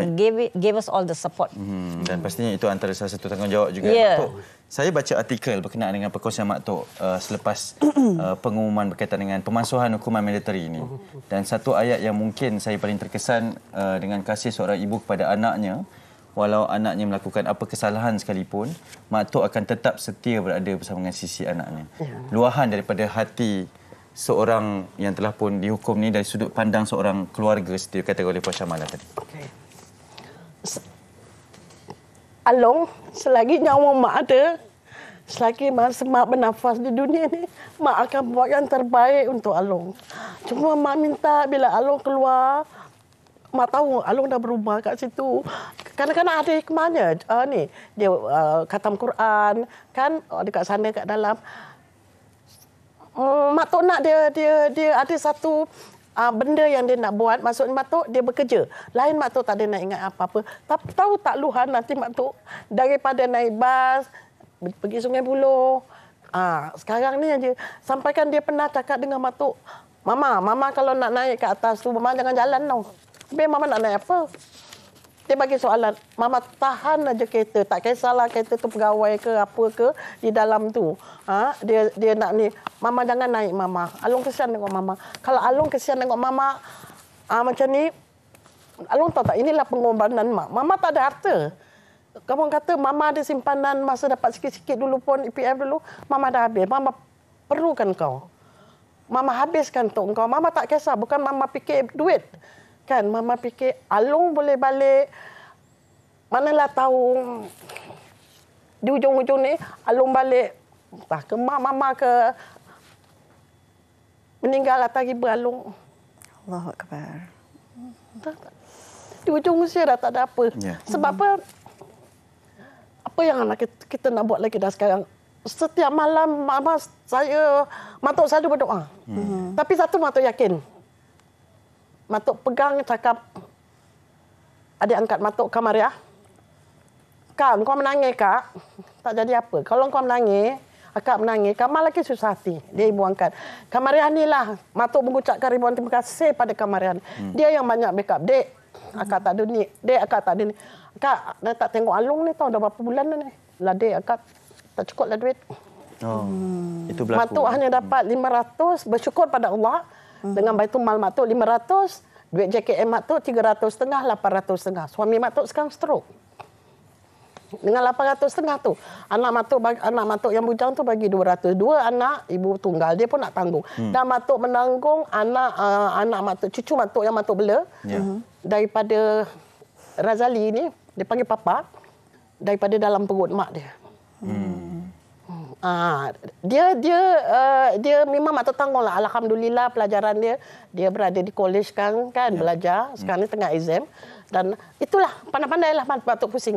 gave us all the support. Dan pastinya itu antara salah satu tanggungjawab juga. Mak Tok, saya baca artikel berkenaan dengan perkongsian Mak Tok selepas pengumuman berkaitan dengan pemansuhan hukuman militeri ini. Dan satu ayat yang mungkin saya paling terkesan dengan kasih seorang ibu kepada anaknya, walau anaknya melakukan apa kesalahan sekalipun, Mak Tok akan tetap setia berada bersama dengan sisi anaknya. Luahan daripada hati seorang yang telah pun dihukum ni dari sudut pandang seorang keluarga seperti kata oleh Puan Syamala tadi. Along, selagi nyawa Mak ada, selagi masa Mak bernafas di dunia ni, Mak akan buat yang terbaik untuk Along. Cuma Mak minta bila Along keluar, Mak tahu Along dah berubah kat situ. Kadang-kadang ada hikmahnya. Ni dia khatam Quran kan dekat sana kat dalam. Mak Tok nak dia ada satu benda yang dia nak buat. Maksudnya Mak Tok dia bekerja. Lain Mak Tok tak ada nak ingat apa-apa. Tapi tahu tak luhan nanti Mak Tok daripada naik bas pergi Sungai Buloh. Sekarang ni aja sampaikan dia pernah cakap dengan Mak Tok, Mama kalau nak naik ke atas tu Mama jangan jalan tau. Tapi Mama nak naik apa? Dia bagi soalan, Mama tahan aja kereta. Tak kisahlah kereta tu pegawai ke apa ke di dalam tu. Dia nak ni, Mama jangan naik Mama. Along kesian tengok Mama. Kalau Along kesian tengok Mama macam ni, Along tahu tak inilah pengorbanan Mak. Mama tak ada harta. Kamu kata Mama ada simpanan masa dapat sikit-sikit dulu pun EPF dulu, Mama dah habis. Mama perlukan kau. Mama habiskan untuk kau. Mama tak kisah, bukan Mama fikir duit. Kan Mama fikir Along boleh balik. Manalah tahu di ujung-ujung ni Along balik entah ke Mama ke meninggal atas riba Along. Allahu Akbar. Di ujung usia dah tak ada apa. Sebab apa? Apa yang anak kita nak buat lagi dah sekarang? Setiap malam Mak Tok selalu berdoa. Tapi satu Mak Tok yakin. Mak Tok pegang cakap adik angkat Mak Tok Kamariah. Kak, kau menangis Kak. Tak jadi apa. Kalau kau menangis, Akak menangis. Kamal lagi susah hati. Dia ibu angkat. Kamariah ni lah. Mak Tok mengucapkan ribuan terima kasih pada Kamariah. Dia yang banyak backup. Dek, Akak tak ada ni. Dek, Akak tak ada ni. Kak, dah tak tengok Along ni tahu dah berapa bulan dah ni. Lah Dek, Akak tak cukup lah duit. Itu berlaku. Mak Tok hanya dapat 500. Bersyukur pada Allah. Dengan Baitul Mal Mak Tok 500. Duit JKM Mak Tok 300.5, 800.5. Suami Mak Tok sekarang stroke. Dengan 800.5 tu, anak Mak Tok yang bujang tu bagi 200. 2 anak, ibu tunggal dia pun nak tanggung. Dan Mak Tok menanggung anak Mak Tok, cucu Mak Tok yang Mak Tok bela. Daripada Razali ni, dia panggil papa, daripada dalam perut mak dia. Dia memang Mak Tok tanggung lah. Alhamdulillah pelajaran dia berada di college kan belajar. Sekarang ni tengah exam. Dan itulah pandai-pandai lah Mak Tok pusing.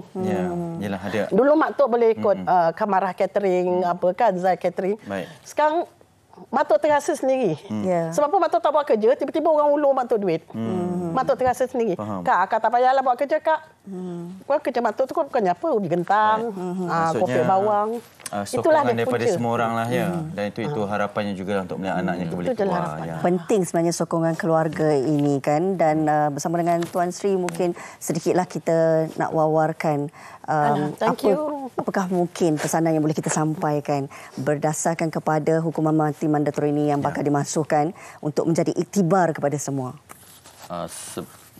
Yalah, ada. Dulu Mak Tok boleh ikut Kamarah Catering apa kan, Zai Catering. Sekarang Mak Tok terasa sendiri. Sebab apa Mak Tok tak buat kerja, tiba-tiba orang ulur Mak Tok duit. Mak Tok terasa sendiri. Kak, Akak tak payahlah buat kerja Kak. Buat kerja Mak Tok tu bukannya apa, ubi gentang, kopi bawang. Itulah daripada semua orang lah ya. Dan itu harapannya juga untuk melihat anaknya boleh keluar. Penting sebenarnya sokongan keluarga ini kan. Dan bersama dengan Tuan Sri mungkin sedikitlah kita nak wawarkan apakah mungkin pesanan yang boleh kita sampaikan berdasarkan kepada hukuman mati mandatori ini yang bakal dimasukkan untuk menjadi iktibar kepada semua.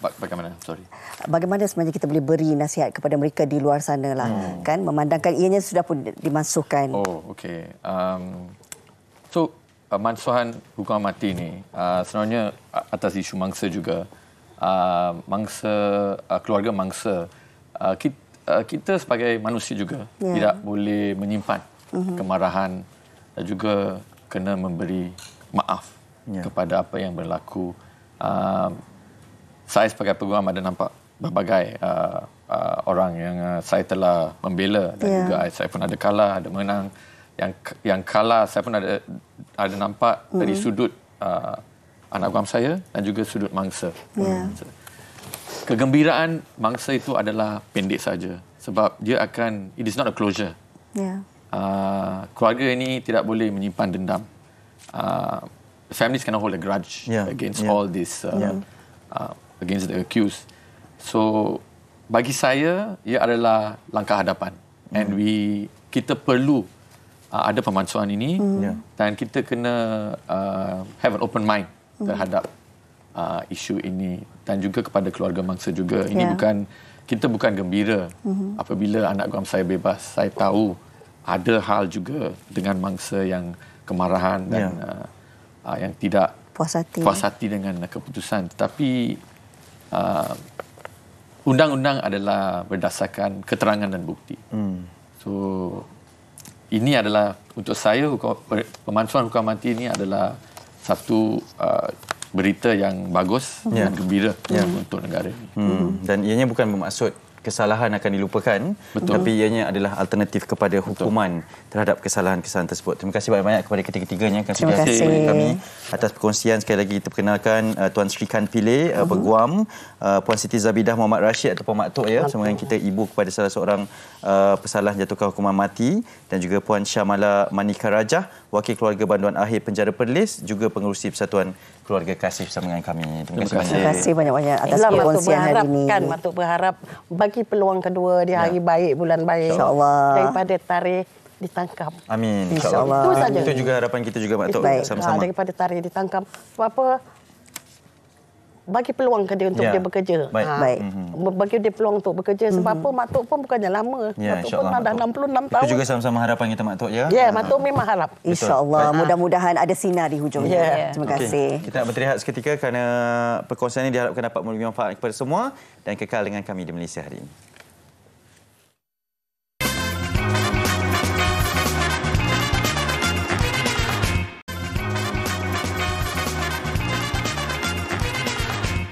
Bagaimana? Sorry. Bagaimana sebenarnya kita boleh beri nasihat kepada mereka di luar sana lah, kan? Memandangkan ianya sudah pun dimansuhkan. Oh, okey. Mansuhan hukuman mati ni sebenarnya atas isu mangsa juga. Keluarga mangsa. Kita sebagai manusia juga tidak boleh menyimpan kemarahan dan juga kena memberi maaf kepada apa yang berlaku. Saya sebagai peguam ada nampak berbagai orang yang saya telah membela dan juga saya pun ada kalah, ada menang. Yang kalah saya pun ada nampak dari sudut anak guam saya dan juga sudut mangsa. Kegembiraan mangsa itu adalah pendek saja sebab dia akan, it is not a closure. Keluarga ini tidak boleh menyimpan dendam. Families cannot hold a grudge against all this, against the accused. So bagi saya ia adalah langkah hadapan, and kita perlu ada pemansuhan ini dan kita kena have an open mind terhadap isu ini dan juga kepada keluarga mangsa juga. Ini kita bukan gembira apabila anak guam saya bebas. Saya tahu ada hal juga dengan mangsa yang kemarahan dan yang tidak puas hati dengan keputusan. Tetapi undang-undang adalah berdasarkan keterangan dan bukti. So ini adalah untuk saya pemansuhan hukuman mati ini adalah satu berita yang bagus dan gembira untuk negara ini. Dan ianya bukan bermaksud kesalahan akan dilupakan, tapi ianya adalah alternatif kepada hukuman terhadap kesalahan-kesalahan tersebut. Terima kasih banyak-banyak kepada ketiga-tiganya yang sudah hadir kepada kami atas perkongsian. Sekali lagi kita perkenalkan Tuan Sri Khan Pillay, Peguam, Puan Siti Zabidah Muhammad Rashid atau Puan Mak Tok bersama dengan kita, ibu kepada salah seorang pesalah jatuhkan hukuman mati, dan juga Puan Syamala Manika Rajah, wakil keluarga banduan akhir penjara Perlis, juga pengerusi Persatuan Keluarga Kasih bersama dengan kami. Terima kasih banyak-banyak atas perkongsian hari ini. Matuk berharap bagi peluang kedua di hari baik, bulan baik, InsyaAllah, daripada tarikh ditangkap. Amin. InsyaAllah. Itu saja. Itu juga harapan kita juga, Mak Tok, sama-sama. Daripada tarikh ditangkap. Sebab apa? Bagi peluang ke dia untuk dia bekerja. Bagi dia peluang untuk bekerja. Sebab apa? Mak Tok pun bukannya lama. Mak Tok pun dah 66 tahun. Itu juga sama-sama harapan kita, Mak Tok, ya? Ya, Mak Tok memang harap. InsyaAllah. Mudah-mudahan ada sinar di hujungnya. Terima kasih. Kita nak berteriak seketika kerana perkongsian ini diharapkan dapat memberi manfaat kepada semua dan kekal dengan kami di Malaysia hari ini.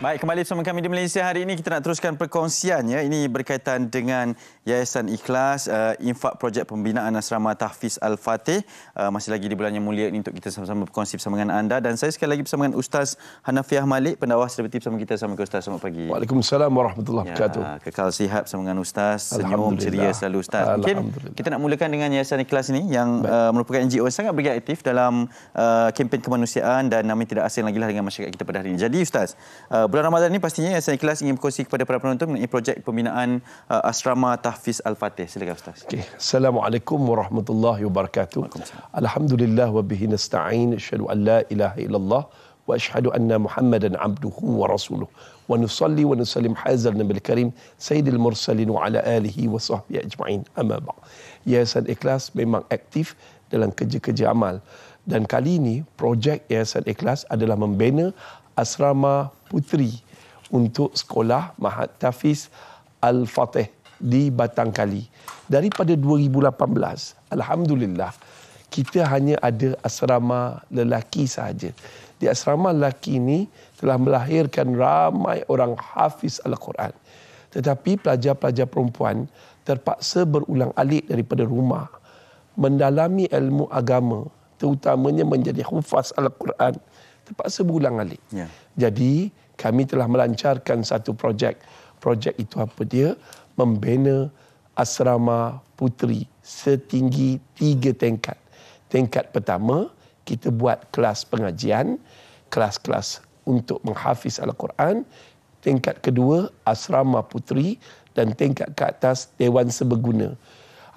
Baik, kembali bersama kami di Malaysia hari ini. Kita nak teruskan perkongsian, ya. Ini berkaitan dengan Yayasan Ikhlas, infak projek pembinaan asrama Tahfiz Al-Fatih. Masih lagi di bulan yang mulia ini untuk kita sama-sama berkongsi bersama dengan anda. Dan saya sekali lagi bersama dengan Ustaz Hanafiah Malik, pendakwah selebriti bersama kita. Assalamualaikum Ustaz, selamat pagi. Waalaikumsalam warahmatullahi wabarakatuh. Kekal sihat bersama dengan Ustaz, senyum ceria selalu Ustaz. Mungkin kita nak mulakan dengan Yayasan Ikhlas ini yang merupakan NGO yang sangat bergerak aktif dalam kempen kemanusiaan dan namanya tidak asing lagi lah dengan masyarakat kita pada hari ini. Jadi Ustaz, bulan Ramadan ini pastinya Yayasan Ikhlas ingin berkongsi kepada para penonton mengenai projek pembinaan asrama Tahfiz Al-Fatih. Silakan Ustaz. Okay. Assalamualaikum warahmatullahi wabarakatuh. Alhamdulillah wa bihi nasta'in. Asyhadu an la ilaha illallah wa asyhadu anna Muhammadan abduhu wa rasuluh. Wa nusalli wa nusallim hazal nabil karim sayyidil mursalin wa ala alihi wa sahbihi ajma'in. Amma ba'd. Yayasan Ikhlas memang aktif dalam kerja-kerja amal. Dan kali ini projek Yayasan Ikhlas adalah membina asrama puteri untuk sekolah Mahat Tahfiz Al-Fatih di Batangkali. Daripada 2018, alhamdulillah, kita hanya ada asrama lelaki sahaja. Di asrama lelaki ini telah melahirkan ramai orang hafiz Al-Quran. Tetapi pelajar-pelajar perempuan terpaksa berulang-alik daripada rumah, mendalami ilmu agama, terutamanya menjadi hufaz Al-Quran, terpaksa berulang-alik. Jadi, kami telah melancarkan satu projek. Projek itu apa dia? Membina asrama puteri setinggi 3 tingkat. Tingkat pertama, kita buat kelas pengajian, kelas-kelas untuk menghafiz Al-Quran. Tingkat kedua, asrama puteri, dan tingkat ke atas, Dewan Seberguna.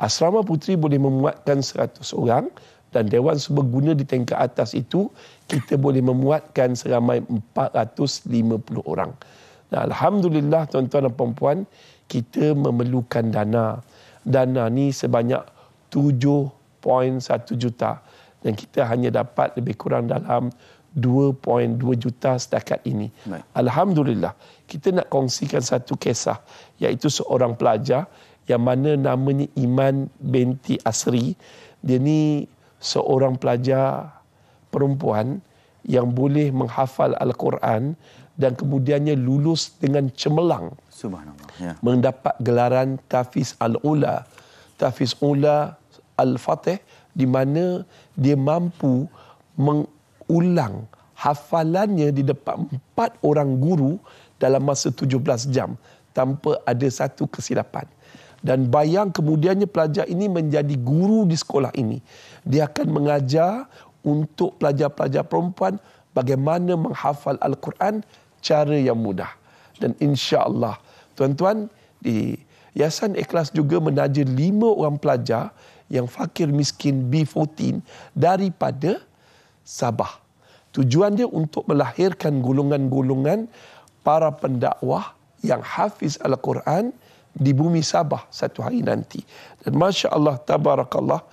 Asrama puteri boleh memuatkan 100 orang, dan Dewan Seberguna di tingkat atas itu kita boleh memuatkan seramai 450 orang. Nah, alhamdulillah tuan-tuan dan puan-puan, kita memerlukan dana. Dana ni sebanyak 7.1 juta dan kita hanya dapat lebih kurang dalam 2.2 juta setakat ini. Baik. Alhamdulillah. Kita nak kongsikan satu kisah, iaitu seorang pelajar yang mana namanya Iman binti Asri. Dia ni seorang pelajar perempuan yang boleh menghafal Al-Quran dan kemudiannya lulus dengan cemerlang. Subhanallah. Ya. Mendapat gelaran Tafiz Al-Ula. Tafiz Ula Al-Fatih, di mana dia mampu mengulang hafalannya di depan 4 orang guru dalam masa 17 jam tanpa ada satu kesilapan. Dan bayang kemudiannya pelajar ini menjadi guru di sekolah ini. Dia akan mengajar untuk pelajar-pelajar perempuan bagaimana menghafal Al-Quran cara yang mudah. Dan insya-Allah, tuan-tuan, di Yayasan Ikhlas juga menaja 5 orang pelajar yang fakir miskin B14 daripada Sabah. Tujuan dia untuk melahirkan golongan-golongan para pendakwah yang hafiz Al-Quran di bumi Sabah satu hari nanti. Dan masya-Allah, tabarakallah,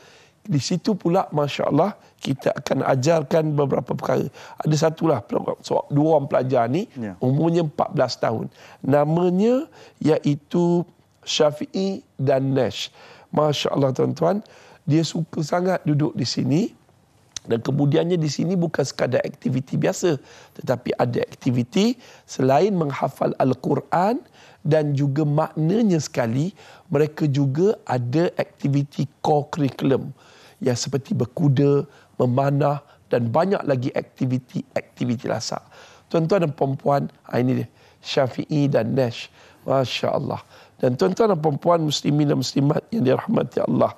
di situ pula masya-Allah kita akan ajarkan beberapa perkara. Ada satulah dua orang pelajar ni, umurnya 14 tahun. Namanya iaitu Syafi'i dan Nash. Masya-Allah tuan-tuan, dia suka sangat duduk di sini. Dan kemudiannya di sini bukan sekadar aktiviti biasa, tetapi ada aktiviti selain menghafal Al-Quran dan juga maknanya sekali, mereka juga ada aktiviti core curriculum yang seperti berkuda, memanah dan banyak lagi aktiviti lasak. Tuan-tuan dan puan-puan, ini dia Syafi'i dan Nash. Masya-Allah. Dan tuan-tuan dan puan-puan muslimin dan muslimat yang dirahmati Allah,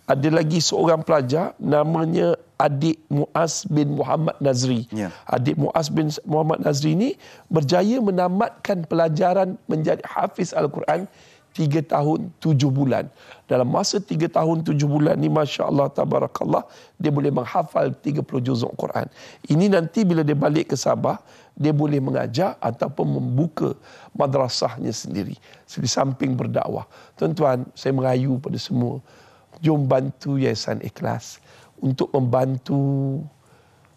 ada lagi seorang pelajar namanya adik Muaz bin Muhammad Nazri. Adik Muaz bin Muhammad Nazri ini berjaya menamatkan pelajaran menjadi hafiz Al-Quran 3 tahun 7 bulan. Dalam masa 3 tahun 7 bulan ni, masya-Allah tabarakallah, dia boleh menghafal 30 juzuk Quran. Ini nanti bila dia balik ke Sabah, dia boleh mengajar ataupun membuka madrasahnya sendiri di samping berdakwah. Tuan-tuan, saya merayu pada semua, jom bantu Yayasan Ikhlas untuk membantu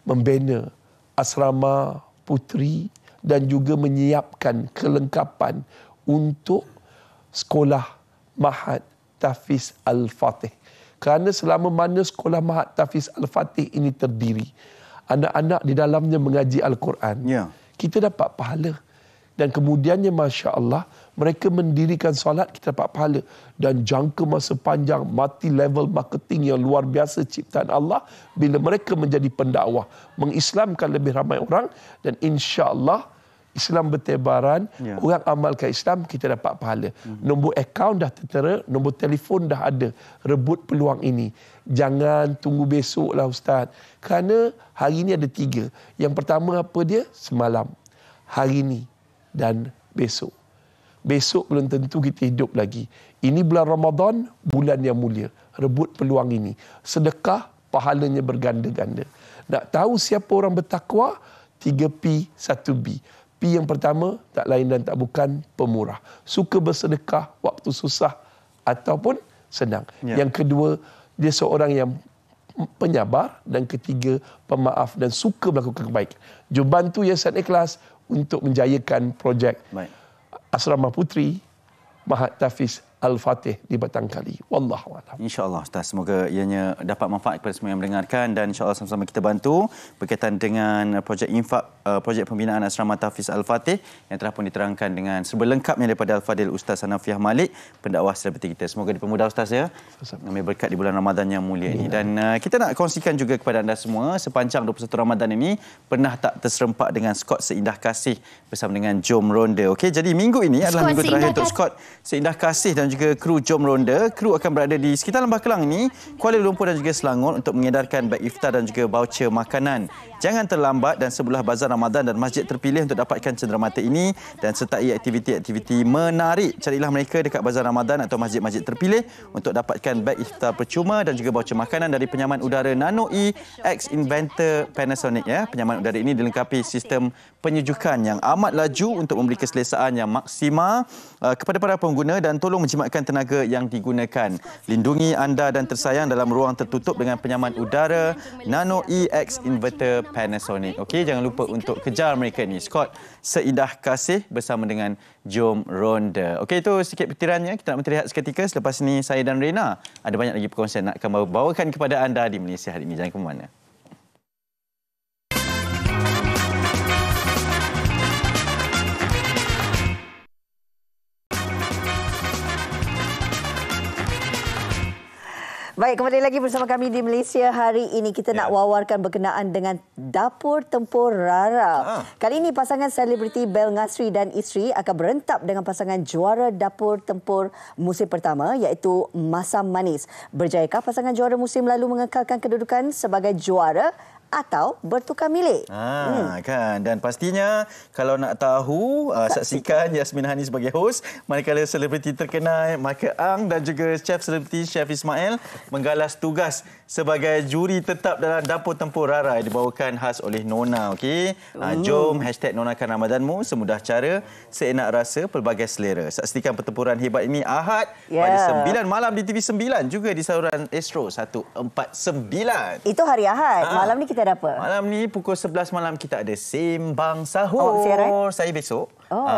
membina asrama puteri dan juga menyiapkan kelengkapan untuk sekolah Mahat Tafiz Al-Fatih. Kerana selama mana sekolah Mahat Tafiz Al-Fatih ini terdiri, anak-anak di dalamnya mengaji Al-Quran, kita dapat pahala. Dan kemudiannya masya-Allah, mereka mendirikan solat, kita dapat pahala. Dan jangka masa panjang, multi level marketing yang luar biasa ciptaan Allah bila mereka menjadi pendakwah, mengislamkan lebih ramai orang, dan insya-Allah Islam bertebaran, orang amalkan Islam, kita dapat pahala. Nombor akaun dah tertera, nombor telefon dah ada. Rebut peluang ini. Jangan tunggu besok lah Ustaz. Kerana hari ini ada 3. Yang pertama apa dia? Semalam. Hari ini dan besok. Besok belum tentu kita hidup lagi. Ini bulan Ramadan, bulan yang mulia. Rebut peluang ini. Sedekah, pahalanya berganda-ganda. Nak tahu siapa orang bertakwa? 3P, 1B. P yang pertama, tak lain dan tak bukan pemurah. Suka bersedekah waktu susah ataupun senang. Yang kedua, dia seorang yang penyabar. Dan ketiga, pemaaf dan suka melakukan kebaikan. Jom bantu Yayasan Ikhlas untuk menjayakan projek Asrama Puteri Mahat Tafiz Al-Fatih di Batang Kali. Wallahualam. InsyaAllah Ustaz, semoga ianya dapat manfaat kepada semua yang mendengarkan, dan insyaAllah sama-sama kita bantu berkaitan dengan projek infak, projek pembinaan Asrama Tafiz Al-Fatih yang telah pun diterangkan dengan serba lengkapnya daripada Al-Fadil Ustaz Hanafiah Malik, pendakwah selebriti kita. Semoga dipermudah Ustaz ya, mengambil berkat di bulan Ramadan yang mulia ini. Dan kita nak kongsikan juga kepada anda semua, sepanjang 21 Ramadan ini, pernah tak terserempak dengan Skot Seindah Kasih bersama dengan Jom Ronda. Okey, jadi minggu ini adalah minggu terakhir untuk Skot Seindah Kasih, dan dan juga kru Jom Ronda. Kru akan berada di sekitar Lembah Kelang ini, Kuala Lumpur dan juga Selangor untuk mengedarkan beg iftar dan juga voucher makanan. Jangan terlambat dan sebelah bazar Ramadan dan masjid terpilih untuk dapatkan cenderamata ini dan sertai aktiviti-aktiviti menarik. Carilah mereka dekat bazar Ramadan atau masjid-masjid terpilih untuk dapatkan beg iftar percuma dan juga voucher makanan dari penyaman udara Nano E X Inventor Panasonic. Penyaman udara ini dilengkapi sistem penyejukan yang amat laju untuk memberi keselesaan yang maksimal kepada para pengguna dan tolong menjimatkan tenaga yang digunakan. Lindungi anda dan tersayang dalam ruang tertutup dengan penyaman udara Nano E X Inverter Panasonic. Okey, jangan lupa untuk kejar mereka ni. Scott Seindah Kasih bersama dengan Jom Ronda. Okey, itu sedikit petirannya. Kita nak berrehat seketika. Selepas ini saya dan Rena ada banyak lagi perkongsian nak akan bawakan kepada anda di Malaysia hari ini. Jangan ke mana. Baik, kembali lagi bersama kami di Malaysia hari ini. Kita nak wawarkan berkenaan dengan Dapur Tempur Rara. Kali ini pasangan selebriti Bel Ngasri dan isteri akan berentap dengan pasangan juara Dapur Tempur musim pertama iaitu Masam Manis. Berjayakah pasangan juara musim lalu mengekalkan kedudukan sebagai juara atau bertukar milik? Kan. Dan pastinya kalau nak tahu, saksikan Yasmin Hani sebagai hos, manakala selebriti terkenal Michael Ang dan juga chef selebriti Chef Ismail menggalas tugas sebagai juri tetap dalam Dapur Tempur Rara yang dibawakan khas oleh Nona. Okey. Jom #nonakan Ramadanmu, semudah cara, seenak rasa, pelbagai selera. Saksikan pertempuran hebat ini Ahad pada 9 malam di TV 9, juga di saluran Astro 149. Itu hari Ahad. Malam ni kita ada apa? Malam ni pukul 11 malam kita ada Sembang Sahur. Saya besok.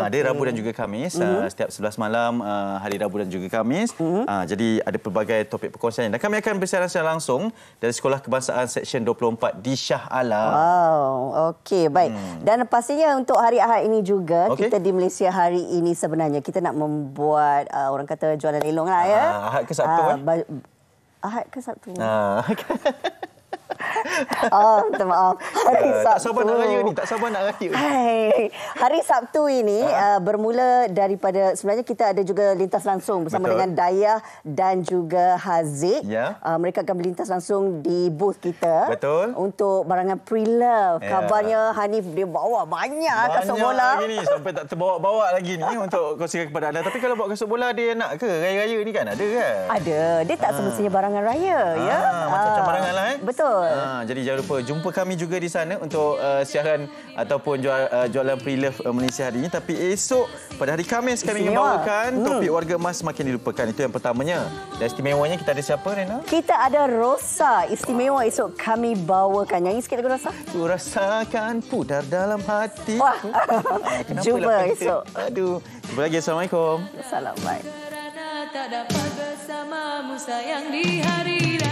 Dia Rabu dan juga Khamis. Setiap 11 malam hari Rabu dan juga Khamis. Jadi ada pelbagai topik perkongsian. Dan kami akan bersiaran secara langsung dari Sekolah Kebangsaan Seksyen 24 di Shah Alam. Wow, okey, baik. Dan pastinya untuk hari Ahad ini juga, kita di Malaysia hari ini sebenarnya kita nak membuat orang kata jualan elong lah ya. Ahad ke Sabtu? Ahad ke Sabtu? Minta maaf. Hari Sabtu. Tak sabar nak raya ni. Tak sabar nak raya. Hari Sabtu ini bermula daripada, sebenarnya kita ada juga lintas langsung bersama dengan Dayah dan juga Haziq. Mereka akan berlintas langsung di booth kita. Untuk barangan pre-love. Kabarnya Hanif dia bawa banyak kasut bola. Banyak lagi ni. Sampai tak terbawa-bawa lagi ni untuk kongsikan kepada anda. Tapi kalau bawa kasut bola dia nak ke? Raya-raya ni kan ada kan? Ada. Dia tak semestinya barangan raya. Macam barangan lah. Betul. Jadi jangan lupa jumpa kami juga di sana untuk siaran ataupun jualan pre-love Malaysia hari ini. Tapi esok pada hari Khamis kami ingin bawakan topik warga emas semakin dilupakan. Itu yang pertamanya. Dan istimewanya kita ada siapa, Rena? Kita ada Rosa. Istimewa esok kami bawakan. Nyanyi sikit lagu Rosa. Ku rasakan pudar dalam hati. Jumpa esok. Aduh. Jumpa lagi. Assalamualaikum. Salam baik. Tak dapat bersamamu sayang di hari raya.